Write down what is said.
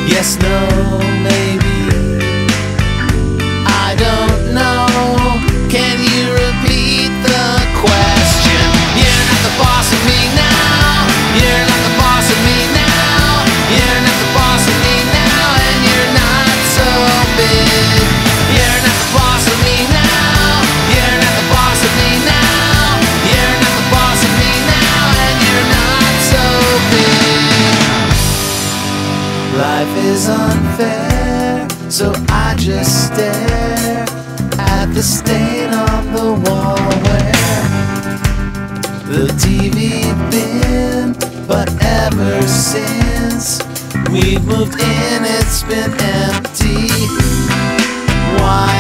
Yes, no, maybe. I don't know. Can you repeat the question? You're not the boss of me now. You're not the boss of me now. You're not the boss of me now, and you're not so big. You're not the boss of me now. You're not the boss of me now. You're not the boss of me now, and you're not so big. Life is unfair, so I just stare at the stain on the wall where the TV been. But ever since we've moved in, it's been empty. Why